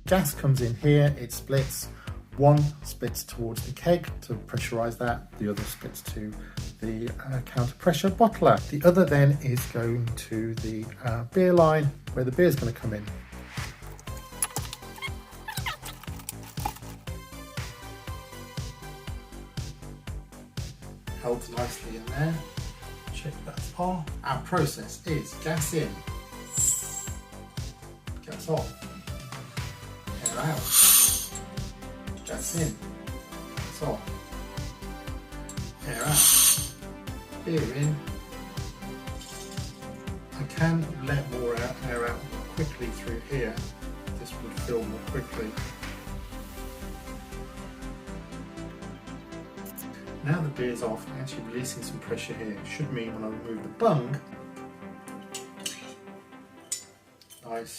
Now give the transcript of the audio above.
gas comes in here, it splits. One splits towards the keg to pressurise that, the other splits to the counter pressure bottler. The other then is going to the beer line where the beer is going to come in. Held nicely in there. Check that's off. Our process is gas in, gas off, air out, gas in, gas off, air out, beer in. I can let more air out quickly through here. This would fill more quickly. Now the beer's off, I'm actually releasing some pressure here. It should mean when I remove the bung, nice